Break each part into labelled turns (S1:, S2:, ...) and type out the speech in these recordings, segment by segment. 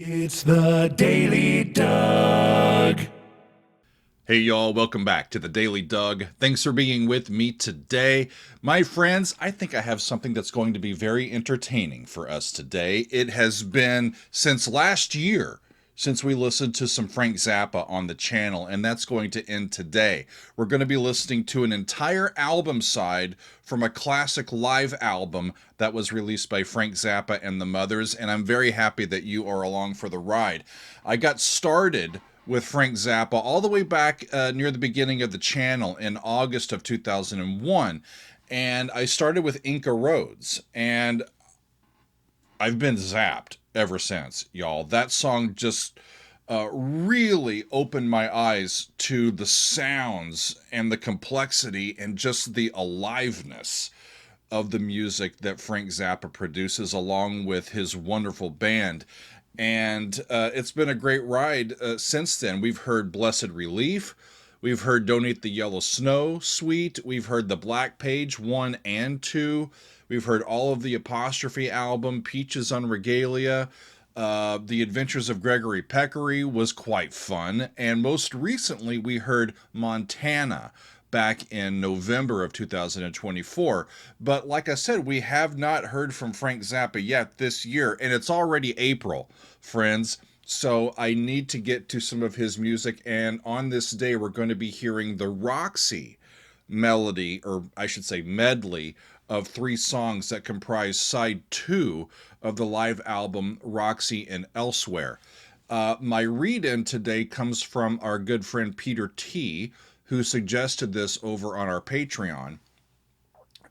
S1: It's the Daily Doug.
S2: Hey y'all, welcome back to the Daily Doug. Thanks for being with me today. My friends, I think I have something that's going to be very entertaining for us today. It has been since last year since we listened to some Frank Zappa on the channel, and that's going to end today. We're going to be listening to an entire album side from a classic live album that was released by Frank Zappa and the Mothers, and I'm very happy that you are along for the ride. I got started with Frank Zappa all the way back near the beginning of the channel in August of 2001. And I started with Inca Roads, and I've been zapped ever since, y'all. That song just really opened my eyes to the sounds and the complexity and just the aliveness of the music that Frank Zappa produces, along with his wonderful band. And it's been a great ride since then. We've heard Blessed Relief. We've heard Don't Eat the Yellow Snow Suite. We've heard The Black Page 1 and 2. We've heard all of the Apostrophe album, Peaches on Regalia. The Adventures of Gregory Peccary was quite fun. And most recently, we heard Montana back in November of 2024. But like I said, we have not heard from Frank Zappa yet this year, and it's already April, friends. So I need to get to some of his music, and on this day, we're going to be hearing the Roxy melody, or I should say medley, of 3 songs that comprise side 2 of the live album Roxy and Elsewhere. My read-in today comes from our good friend Peter T., who suggested this over on our Patreon.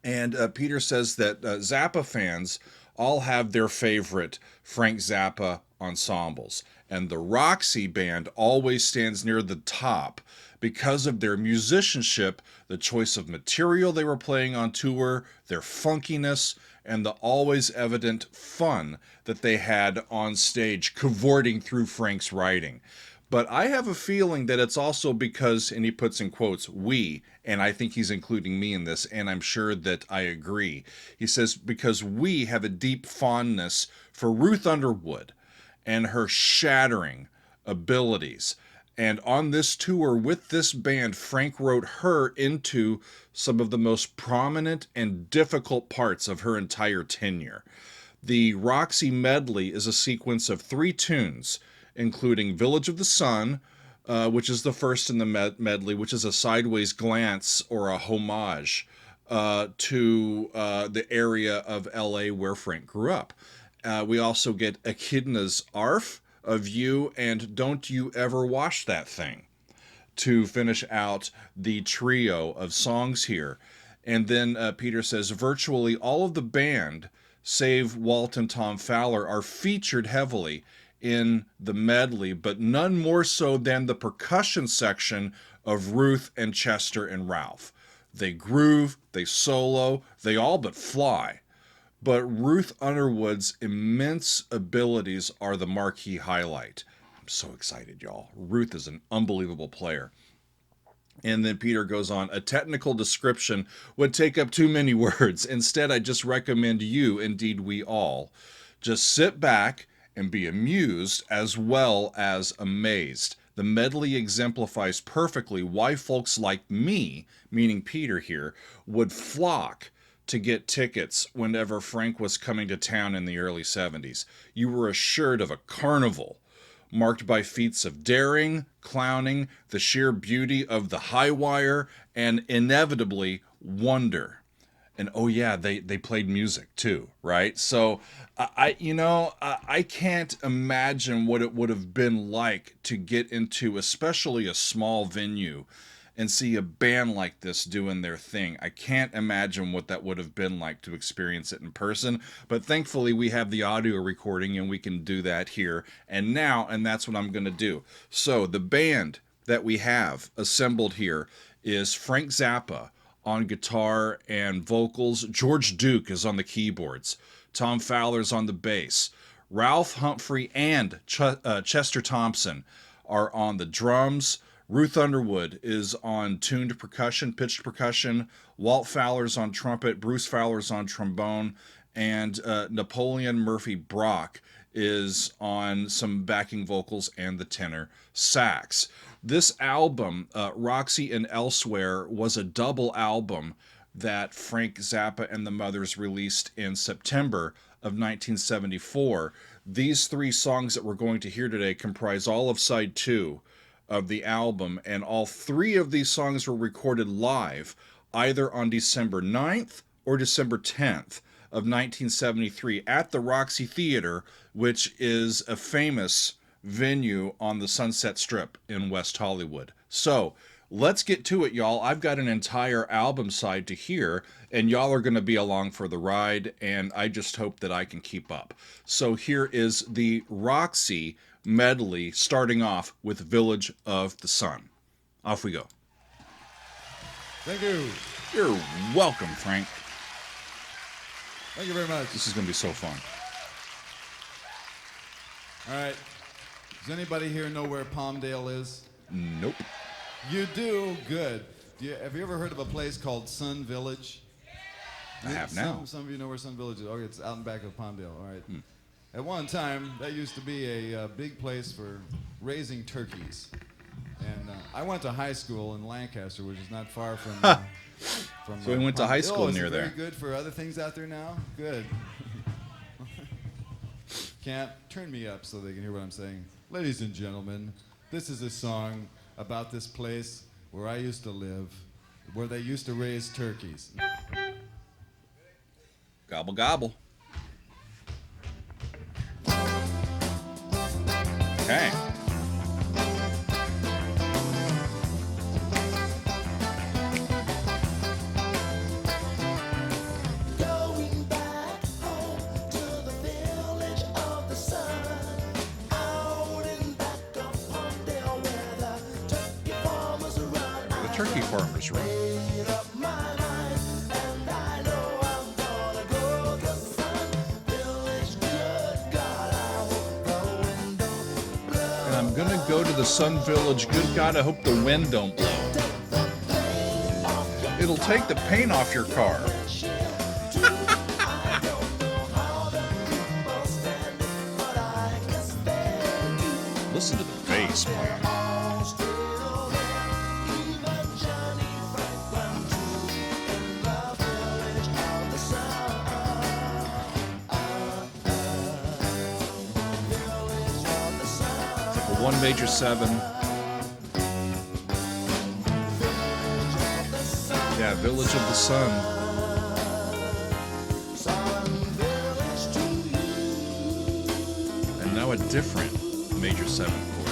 S2: And Peter says that Zappa fans all have their favorite Frank Zappa ensembles. And the Roxy band always stands near the top because of their musicianship, the choice of material they were playing on tour, their funkiness, and the always evident fun that they had on stage cavorting through Frank's writing. But I have a feeling that it's also because, and he puts in quotes, we, and I think he's including me in this, and I'm sure that I agree. He says, because we have a deep fondness for Ruth Underwood and her shattering abilities. And on this tour with this band, Frank wrote her into some of the most prominent and difficult parts of her entire tenure. The Roxy medley is a sequence of 3 tunes, including Village of the Sun, which is the first in the medley, which is a sideways glance or a homage to the area of LA where Frank grew up. We also get Echidna's Arf of You and Don't You Ever Wash That Thing to finish out the trio of songs here. And then Peter says virtually all of the band, save Walt and Tom Fowler, are featured heavily in the medley, but none more so than the percussion section of Ruth and Chester and Ralph. They groove, they solo, they all but fly. But Ruth Underwood's immense abilities are the marquee highlight. I'm so excited, y'all. Ruth is an unbelievable player. And then Peter goes on, a technical description would take up too many words. Instead, I just recommend you, indeed we all, just sit back and be amused as well as amazed. The medley exemplifies perfectly why folks like me, meaning Peter here, would flock to get tickets whenever Frank was coming to town in the early 70s. You were assured of a carnival marked by feats of daring, clowning, the sheer beauty of the high wire, and inevitably wonder. And oh yeah, they played music too, right? So I can't imagine what it would have been like to get into especially a small venue and see a band like this doing their thing. I can't imagine what that would have been like to experience it in person, but thankfully we have the audio recording and we can do that here and now, and that's what I'm going to do. So the band that we have assembled here is Frank Zappa on guitar and vocals. George Duke is on the keyboards. Tom Fowler's on the bass. Ralph Humphrey and Chester Thompson are on the drums. Ruth Underwood is on tuned percussion, pitched percussion. Walt Fowler's on trumpet. Bruce Fowler's on trombone. And Napoleon Murphy Brock is on some backing vocals and the tenor sax. This album, Roxy and Elsewhere, was a double album that Frank Zappa and the Mothers released in September of 1974. These three songs that we're going to hear today comprise all of side 2 of the album, and all three of these songs were recorded live either on December 9th or December 10th of 1973 at the Roxy Theater, which is a famous venue on the Sunset Strip in West Hollywood. So let's get to it, y'all. I've got an entire album side to hear, and y'all are going to be along for the ride, and I just hope that I can keep up. So here is the Roxy medley, starting off with Village of the Sun. Off we go.
S3: Thank you.
S2: You're welcome, Frank.
S3: Thank you very much.
S2: This is going to be so fun.
S3: All right. Does anybody here know where Palmdale is?
S2: Nope.
S3: You do? Good. Have you ever heard of a place called Sun Village?
S2: I have now.
S3: Some of you know where Sun Village is. Okay, it's out in back of Palmdale. All right. At one time, that used to be a big place for raising turkeys. And I went to high school in Lancaster, which is not far from
S2: So we went to high school near there.
S3: Very good for other things out there now? Good. Can't turn me up so they can hear what I'm saying. Ladies and gentlemen, this is a song about this place where I used to live, where they used to raise turkeys.
S2: Gobble, gobble. Okay.
S4: Going back home to the village of the sun, out in back of Palmdale where the turkey farmers run.
S2: The turkey farmers run.
S4: Made up my mind, and I know I'm gonna go to Sun Village. Good God, I hope the wind don't blow.
S2: And I'm gonna go to the Sun Village. Good God, I hope the wind don't blow. It'll take the paint off your car. Listen to the bass playing. One major 7. Yeah, Village of the Sun. And now a different major 7 chord.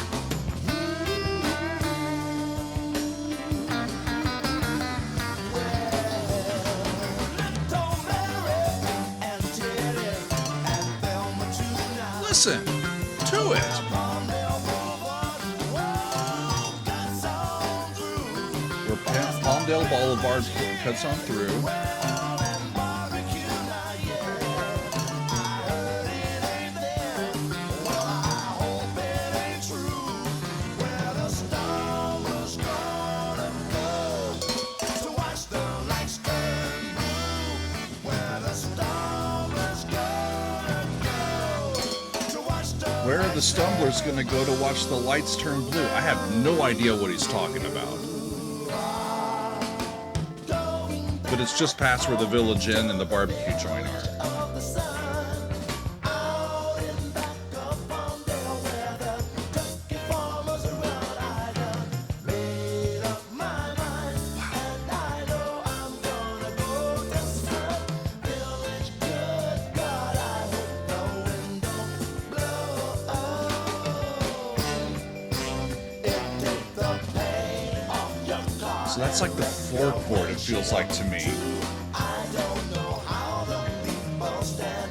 S2: Listen to it. Palmdale Boulevard cuts on through. Where are the stumblers going to go to watch the lights turn blue? I have no idea what he's talking about. But it's just past where the Village Inn and the barbecue joint are. So that's like the 4 chord, it feels like to me.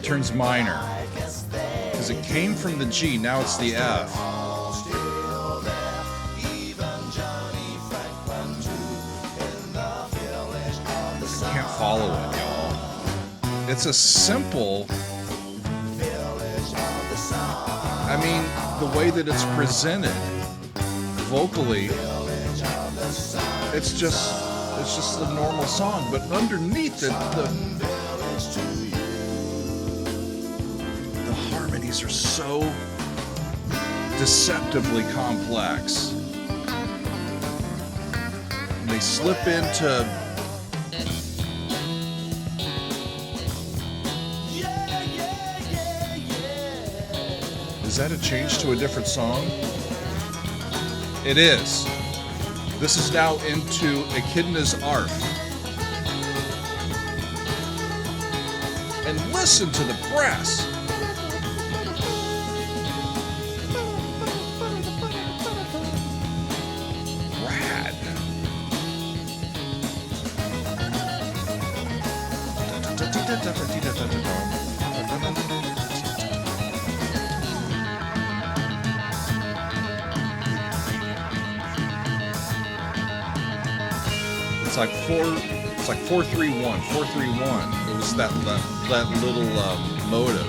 S2: Turns minor. Because it came from the G, now it's the F. Can't follow it, y'all. It's a simple... I mean, the way that it's presented vocally, it's just a normal song, but underneath it, the harmony these are so deceptively complex. And they slip into Is that a change to a different song? It is. This is now into Echidna's ARF. And listen to the brass. Rad. It's like 431. 431. It was that little motive.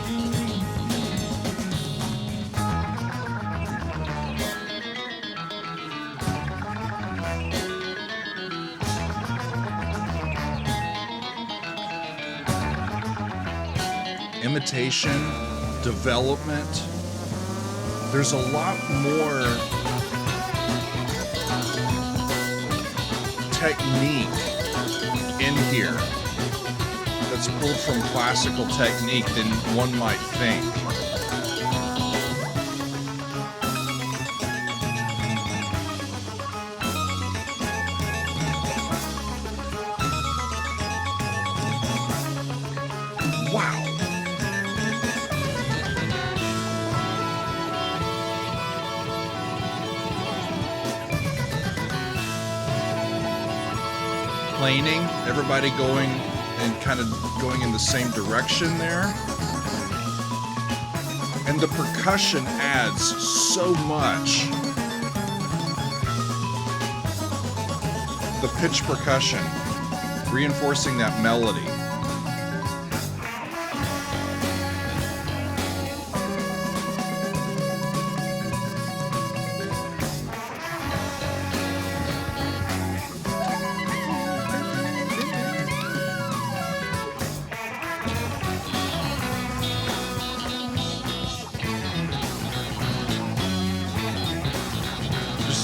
S2: Imitation, development. There's a lot more technique in here that's pulled from classical technique than one might think. Wow. Planing, everybody going and kind of going in the same direction there. And the percussion adds so much. The pitch percussion, reinforcing that melody.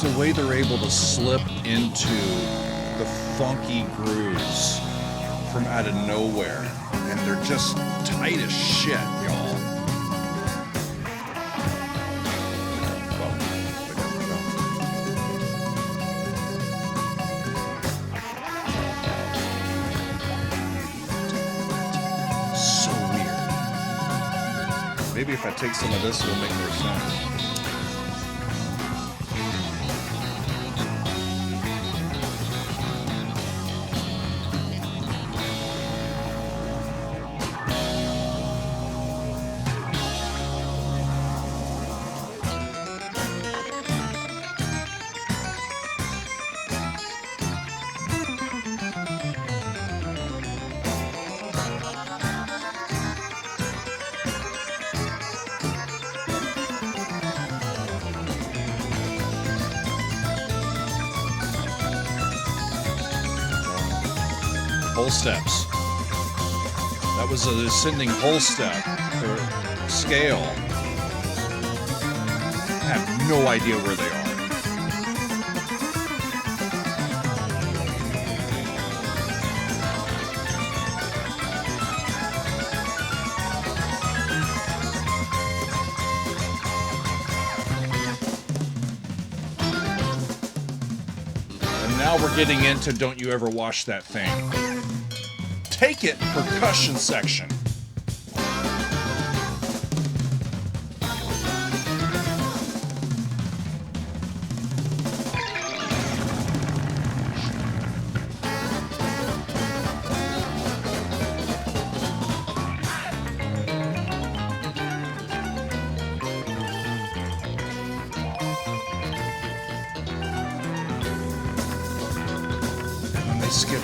S2: The way they're able to slip into the funky grooves from out of nowhere, and they're just tight as shit, y'all. So weird. Maybe if I take some of this, it'll make more sense. Whole steps. That was an ascending whole step for scale. I have no idea where they are. And now we're getting into Don't You Ever Wash That Thing. Take It percussion section. And then they skip.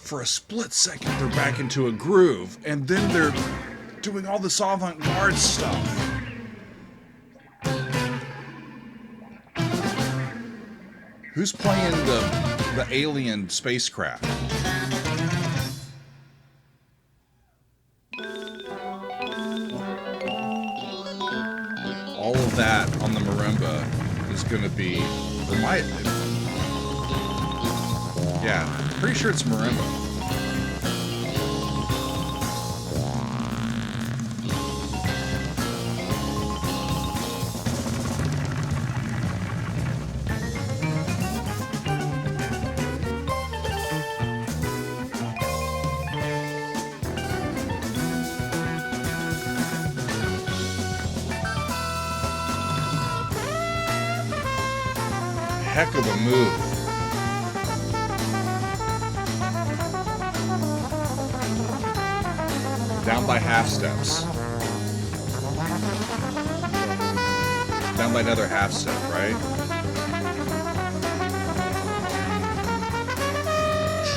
S2: For a split second, they're back into a groove, and then they're doing all this avant-garde stuff. Who's playing the alien spacecraft? that on the marimba is going to be, or might, yeah, pretty sure it's marimba. Heck of a move. Down by half steps. Down by another half step, right?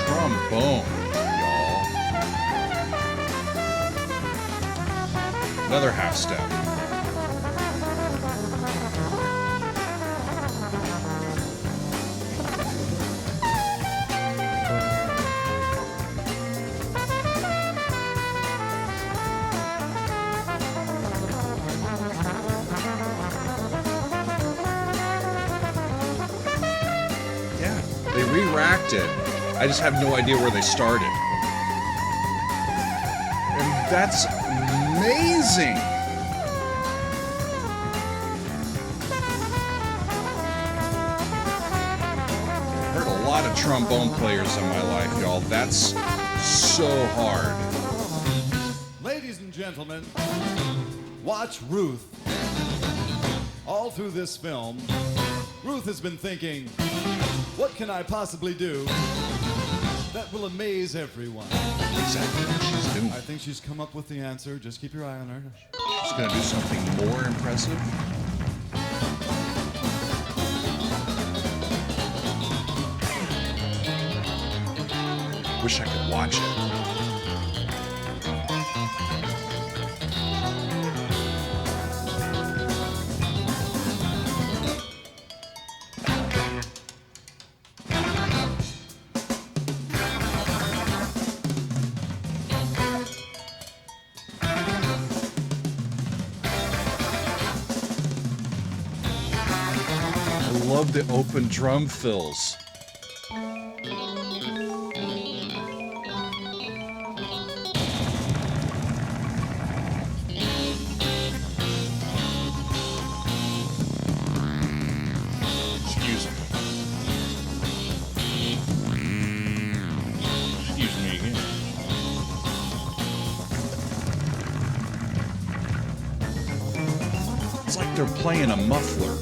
S2: Trombone, y'all. Another half step. They re-racked it. I just have no idea where they started. And that's amazing. I've heard a lot of trombone players in my life, y'all. That's so hard.
S3: Ladies and gentlemen, watch Ruth. All through this film, Ruth has been thinking, what can I possibly do that will amaze everyone?
S2: Exactly what she's doing.
S3: I think she's come up with the answer. Just keep your eye on her.
S2: She's going to do something more impressive. Wish I could watch it. I love the open drum fills. Excuse me. Excuse me again. It's like they're playing a muffler.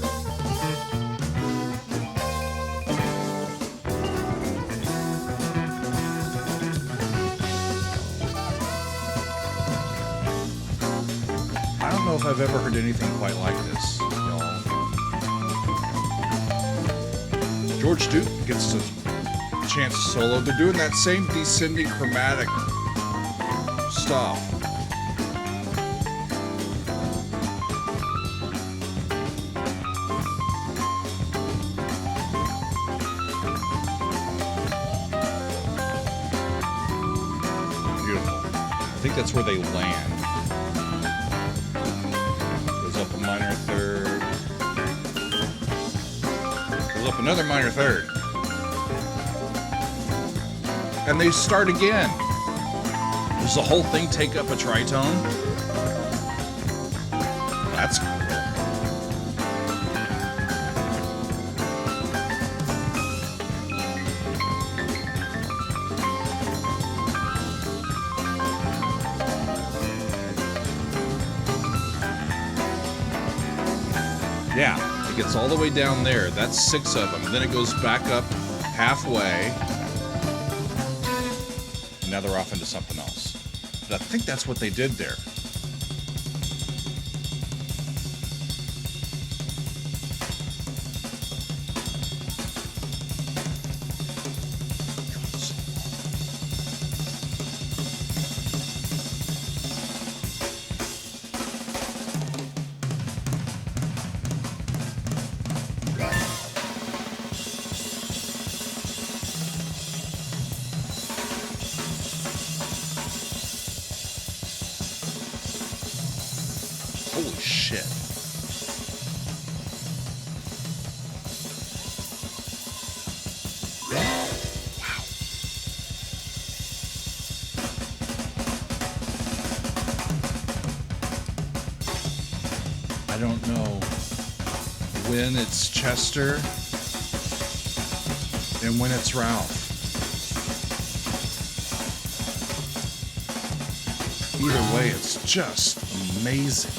S2: I don't know if I've ever heard anything quite like this, y'all. George Duke gets a chance to solo. They're doing that same descending chromatic stuff. Beautiful. I think that's where they land. Up a minor third. Goes up another minor third. And they start again. Does the whole thing take up a tritone? That's cool. Yeah, it gets all the way down there. That's 6 of them. Then it goes back up halfway. Now they're off into something else. But I think that's what they did there. don't know when it's Chester and when it's Ralph. Either way, it's just amazing.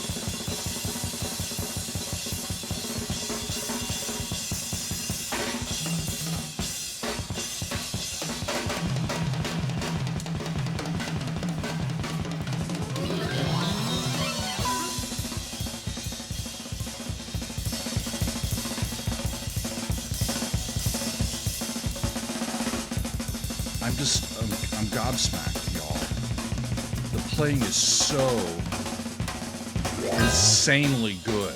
S2: I'm gobsmacked, y'all. The playing is so insanely good.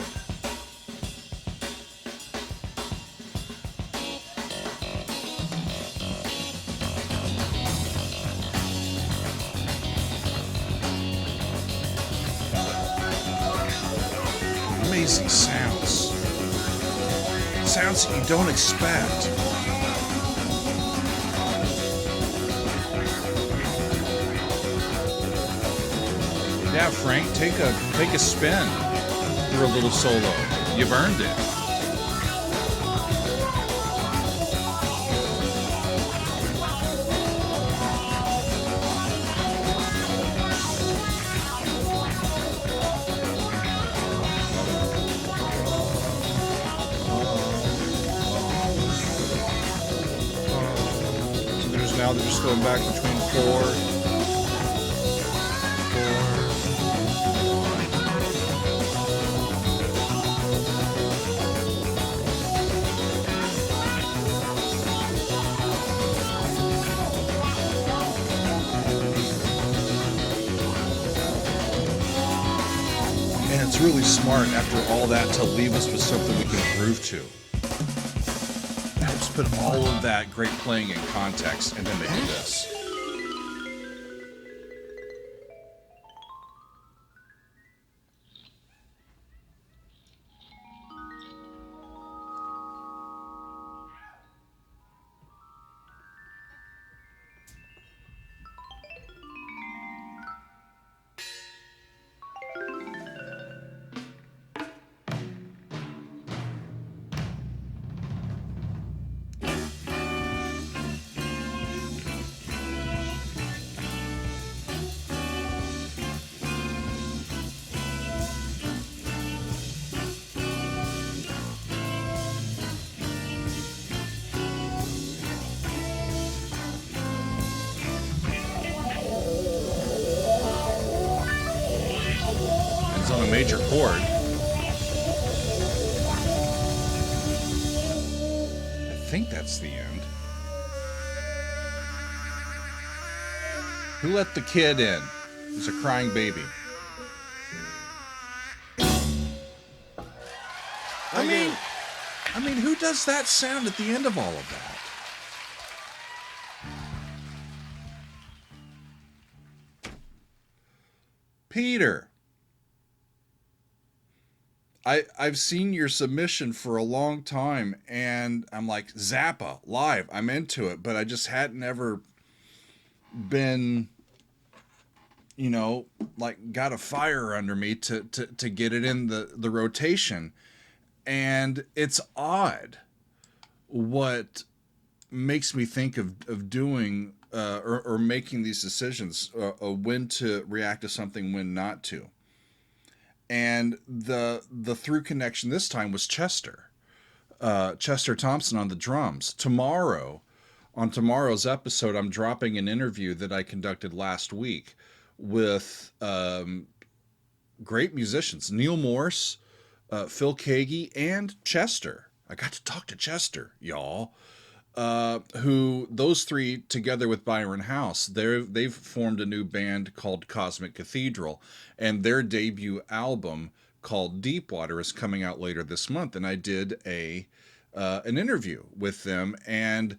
S2: Amazing sounds. Sounds that you don't expect. Yeah, Frank, take a spin for a little solo. You've earned it. So they're just going back between 4. It's really smart after all that to leave us with something we can groove to. It helps put all of that great playing in context, and then they do this. On a major chord. I think that's the end. Who let the kid in? It's a crying baby. I mean, who does that sound at the end of all of that? Peter. I've seen your submission for a long time, and I'm like, Zappa, live, I'm into it, but I just hadn't ever been, like got a fire under me to get it in the rotation. And it's odd what makes me think of doing or making these decisions, when to react to something, when not to. And the through connection this time was Chester Thompson on the drums. On tomorrow's episode, I'm dropping an interview that I conducted last week with great musicians, Neil Morse, Phil Kagi, and Chester. I got to talk to Chester, y'all. Who those three, together with Byron House, they've formed a new band called Cosmic Cathedral, and their debut album called Deepwater is coming out later this month. And I did an interview with them, and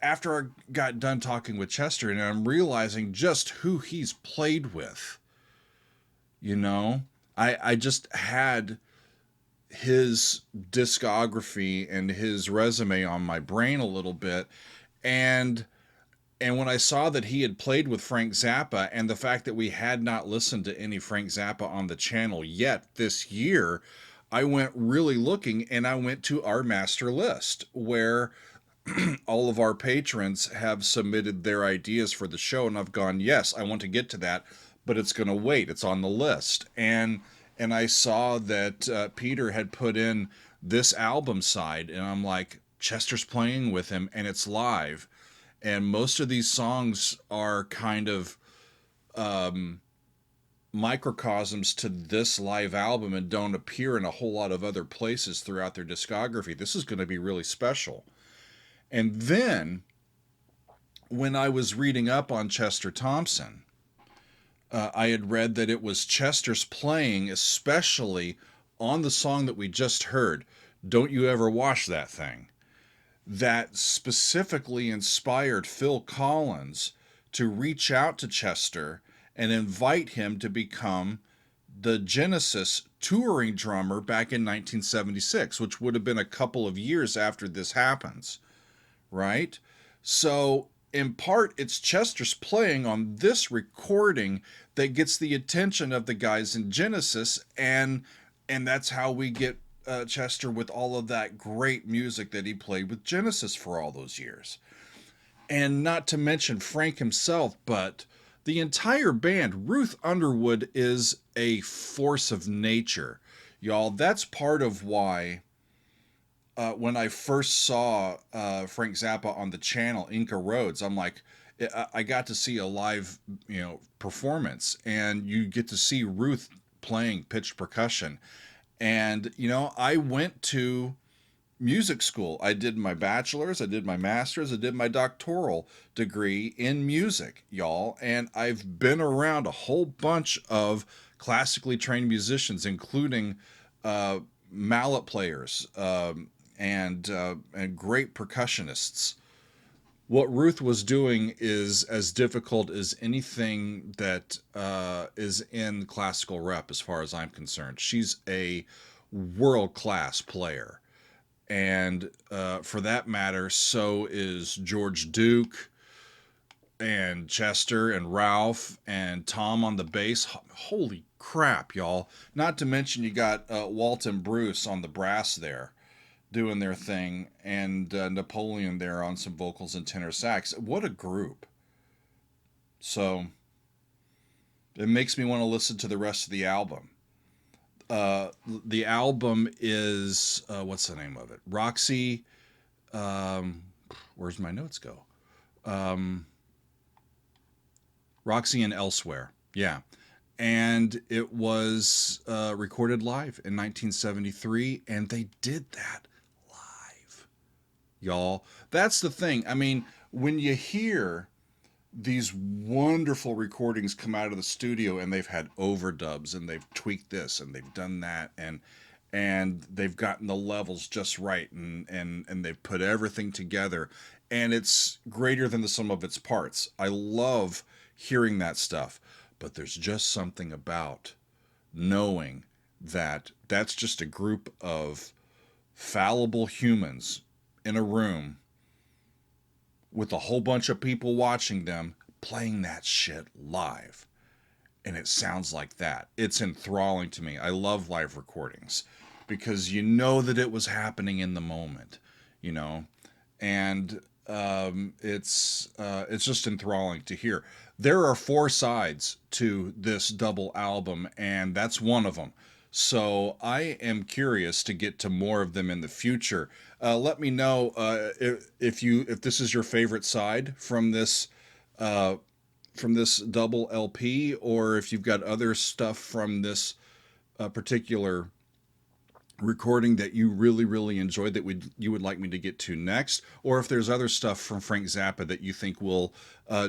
S2: after I got done talking with Chester, and I'm realizing just who he's played with, I just had his discography and his resume on my brain a little bit, and And when I saw that he had played with Frank Zappa, and the fact that we had not listened to any Frank Zappa on the channel yet this year, I went really looking, and I went to our master list where all of our patrons have submitted their ideas for the show, and I've gone, yes, I want to get to that, but it's going to wait. It's on the list. And I saw that Peter had put in this album side, and I'm like, Chester's playing with him, and it's live. And most of these songs are kind of microcosms to this live album and don't appear in a whole lot of other places throughout their discography. This is going to be really special. And then, when I was reading up on Chester Thompson, I had read that it was Chester's playing, especially on the song that we just heard, Don't You Ever Wash That Thing, that specifically inspired Phil Collins to reach out to Chester and invite him to become the Genesis touring drummer back in 1976, which would have been a couple of years after this happens, right? So, in part, it's Chester's playing on this recording that gets the attention of the guys in Genesis, and that's how we get Chester with all of that great music that he played with Genesis for all those years. And not to mention Frank himself, but the entire band. Ruth Underwood is a force of nature. Y'all, that's part of why when I first saw Frank Zappa on the channel, Inca Roads, I'm like, I got to see a live, performance, and you get to see Ruth playing pitched percussion. And, I went to music school. I did my bachelor's, I did my master's, I did my doctoral degree in music, y'all. And I've been around a whole bunch of classically trained musicians, including mallet players and great percussionists. What Ruth was doing is as difficult as anything that is in classical rep, as far as I'm concerned. She's a world-class player. And for that matter, so is George Duke and Chester and Ralph and Tom on the bass. Holy crap, y'all. Not to mention you got Walt and Bruce on the brass there doing their thing, and Napoleon there on some vocals and tenor sax. What a group. So it makes me want to listen to the rest of the album. The album is, what's the name of it? Roxy, where's my notes go? Roxy and Elsewhere. Yeah. And it was recorded live in 1973, and they did that live. Y'all, that's the thing. I mean, when you hear these wonderful recordings come out of the studio, and they've had overdubs, and they've tweaked this, and they've done that, and they've gotten the levels just right, and they've put everything together, and it's greater than the sum of its parts. I love hearing that stuff, but there's just something about knowing that that's just a group of fallible humans in a room with a whole bunch of people watching them playing that shit live. And it sounds like that. It's enthralling to me. I love live recordings because you know that it was happening in the moment, and it's just enthralling to hear. There are 4 sides to this double album, and that's one of them. So I am curious to get to more of them in the future. Let me know if this is your favorite side from this double LP, or if you've got other stuff from this particular recording that you really, really enjoyed that you would like me to get to next, or if there's other stuff from Frank Zappa that you think will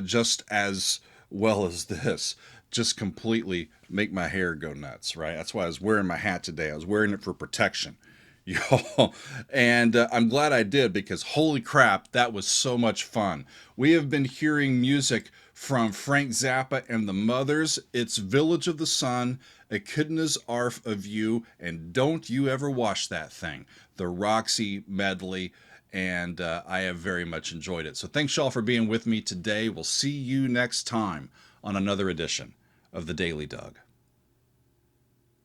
S2: just as well as this just completely make my hair go nuts, right? That's why I was wearing my hat today. I was wearing it for protection, y'all. And I'm glad I did, because holy crap, that was so much fun. We have been hearing music from Frank Zappa and the Mothers. It's Village of the Sun, Echidna's Arf of You, and Don't You Ever Wash That Thing, the Roxy medley. and I have very much enjoyed it. So thanks, y'all, for being with me today. We'll see you next time on another edition of The Daily Doug.